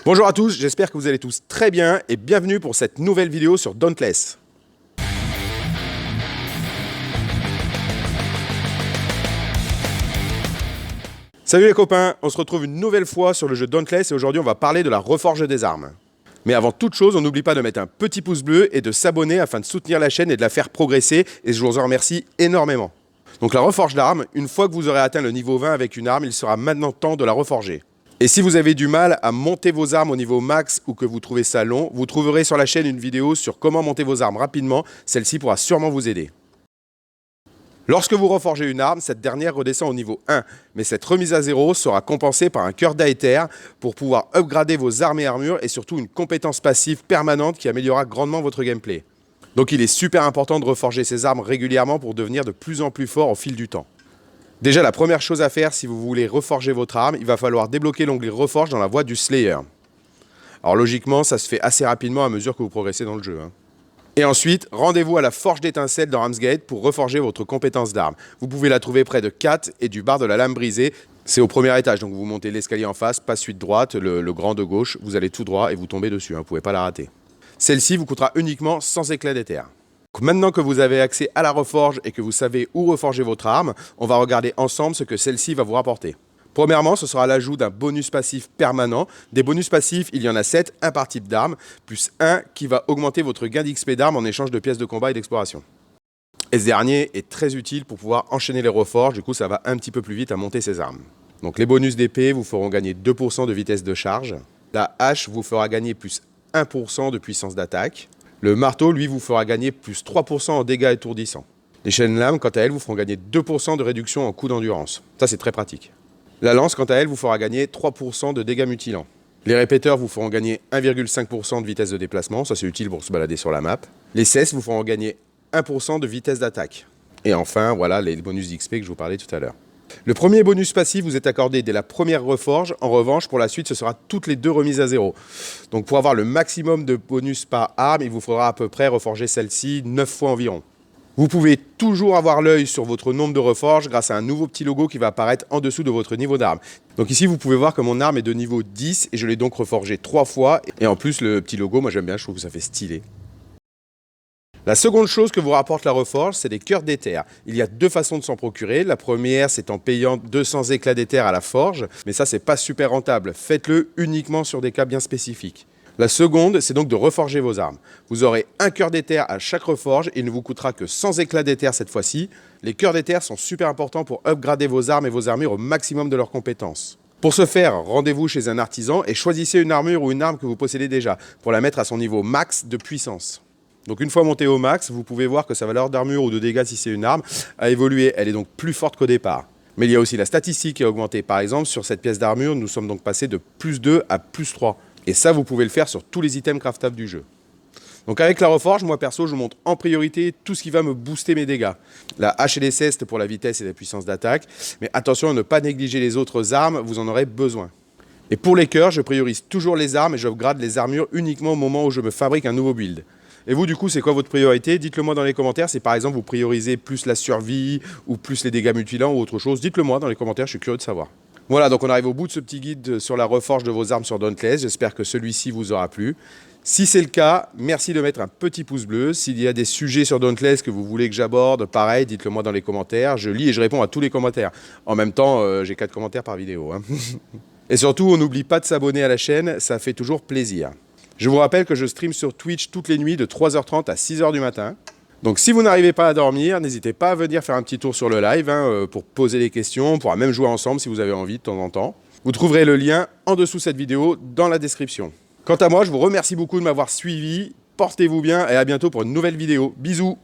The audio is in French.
Bonjour à tous, j'espère que vous allez tous très bien et bienvenue pour cette nouvelle vidéo sur Dauntless. Salut les copains, on se retrouve une nouvelle fois sur le jeu Dauntless et aujourd'hui on va parler de la reforge des armes. Mais avant toute chose, on n'oublie pas de mettre un petit pouce bleu et de s'abonner afin de soutenir la chaîne et de la faire progresser et je vous en remercie énormément. Donc la reforge d'armes, une fois que vous aurez atteint le niveau 20 avec une arme, il sera maintenant temps de la reforger. Et si vous avez du mal à monter vos armes au niveau max ou que vous trouvez ça long, vous trouverez sur la chaîne une vidéo sur comment monter vos armes rapidement, celle-ci pourra sûrement vous aider. Lorsque vous reforgez une arme, cette dernière redescend au niveau 1, mais cette remise à 0 sera compensée par un cœur d'Aether pour pouvoir upgrader vos armes et armures et surtout une compétence passive permanente qui améliorera grandement votre gameplay. Donc il est super important de reforger ces armes régulièrement pour devenir de plus en plus fort au fil du temps. Déjà, la première chose à faire si vous voulez reforger votre arme, il va falloir débloquer l'onglet Reforge dans la voie du Slayer. Alors logiquement, ça se fait assez rapidement à mesure que vous progressez dans le jeu. Et ensuite, rendez-vous à la Forge d'étincelles dans Ramsgate pour reforger votre compétence d'arme. Vous pouvez la trouver près de Kat et du bar de la lame brisée. C'est au premier étage, donc vous montez l'escalier en face, pas suite droite, le grand de gauche, vous allez tout droit et vous tombez dessus, vous ne pouvez pas la rater. Celle-ci vous coûtera uniquement 100 éclats d'Aether. Maintenant que vous avez accès à la reforge et que vous savez où reforger votre arme, on va regarder ensemble ce que celle-ci va vous rapporter. Premièrement, ce sera l'ajout d'un bonus passif permanent. Des bonus passifs, il y en a 7, un par type d'arme, plus un qui va augmenter votre gain d'XP d'arme en échange de pièces de combat et d'exploration. Et ce dernier est très utile pour pouvoir enchaîner les reforges, du coup ça va un petit peu plus vite à monter ces armes. Donc les bonus d'épée vous feront gagner 2% de vitesse de charge. La hache vous fera gagner plus 1% de puissance d'attaque. Le marteau, lui, vous fera gagner plus 3% en dégâts étourdissants. Les chaînes lames, quant à elles, vous feront gagner 2% de réduction en coût d'endurance. Ça, c'est très pratique. La lance, quant à elle, vous fera gagner 3% de dégâts mutilants. Les répéteurs vous feront gagner 1,5% de vitesse de déplacement. Ça, c'est utile pour se balader sur la map. Les cesses vous feront gagner 1% de vitesse d'attaque. Et enfin, voilà les bonus d'XP que je vous parlais tout à l'heure. Le premier bonus passif vous est accordé dès la première reforge. En revanche, pour la suite, ce sera toutes les deux remises à 0. Donc pour avoir le maximum de bonus par arme, il vous faudra à peu près reforger celle-ci 9 fois environ. Vous pouvez toujours avoir l'œil sur votre nombre de reforges grâce à un nouveau petit logo qui va apparaître en dessous de votre niveau d'arme. Donc ici, vous pouvez voir que mon arme est de niveau 10 et je l'ai donc reforgé 3 fois. Et en plus, le petit logo, moi j'aime bien, je trouve que ça fait stylé. La seconde chose que vous rapporte la reforge, c'est des cœurs d'Aether. Il y a deux façons de s'en procurer. La première, c'est en payant 200 éclats d'Aether à la forge, mais ça, c'est pas super rentable. Faites-le uniquement sur des cas bien spécifiques. La seconde, c'est donc de reforger vos armes. Vous aurez un cœur d'Aether à chaque reforge et il ne vous coûtera que 100 éclats d'Aether cette fois-ci. Les cœurs d'Aether sont super importants pour upgrader vos armes et vos armures au maximum de leurs compétences. Pour ce faire, rendez-vous chez un artisan et choisissez une armure ou une arme que vous possédez déjà pour la mettre à son niveau max de puissance. Donc une fois montée au max, vous pouvez voir que sa valeur d'armure ou de dégâts si c'est une arme a évolué, elle est donc plus forte qu'au départ. Mais il y a aussi la statistique qui a augmenté. Par exemple, sur cette pièce d'armure, nous sommes donc passés de plus 2 à plus 3. Et ça, vous pouvez le faire sur tous les items craftables du jeu. Donc avec la reforge, moi perso, je monte en priorité tout ce qui va me booster mes dégâts. La hache et les cestes pour la vitesse et la puissance d'attaque. Mais attention à ne pas négliger les autres armes, vous en aurez besoin. Et pour les cœurs, je priorise toujours les armes et j'upgrade les armures uniquement au moment où je me fabrique un nouveau build. Et vous, du coup, c'est quoi votre priorité? Dites-le moi dans les commentaires. Si par exemple vous priorisez plus la survie ou plus les dégâts mutilants ou autre chose, dites-le moi dans les commentaires, je suis curieux de savoir. Voilà, donc on arrive au bout de ce petit guide sur la reforge de vos armes sur Dauntless. J'espère que celui-ci vous aura plu. Si c'est le cas, merci de mettre un petit pouce bleu. S'il y a des sujets sur Dauntless que vous voulez que j'aborde, pareil, dites-le moi dans les commentaires. Je lis et je réponds à tous les commentaires. En même temps, j'ai 4 commentaires par vidéo. Et surtout, on n'oublie pas de s'abonner à la chaîne, ça fait toujours plaisir. Je vous rappelle que je stream sur Twitch toutes les nuits de 3h30 à 6h du matin. Donc si vous n'arrivez pas à dormir, n'hésitez pas à venir faire un petit tour sur le live pour poser des questions. On pourra même jouer ensemble si vous avez envie de temps en temps. Vous trouverez le lien en dessous de cette vidéo dans la description. Quant à moi, je vous remercie beaucoup de m'avoir suivi. Portez-vous bien et à bientôt pour une nouvelle vidéo. Bisous!